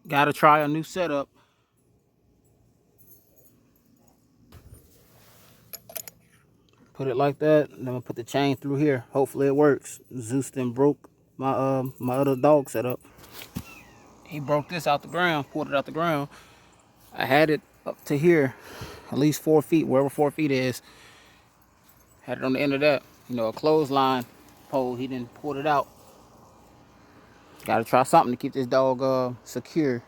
Gotta try a new setup. Put it like that, and then I'm gonna put the chain through here. Hopefully it works. Zeus then broke my my other dog setup. He broke this out the ground, pulled it out the ground. I had it up to here, at least 4 feet, wherever 4 feet is. Had it on the end of that, you know, a clothesline pole. He didn't pull it out. Gotta try something to keep this dog secure.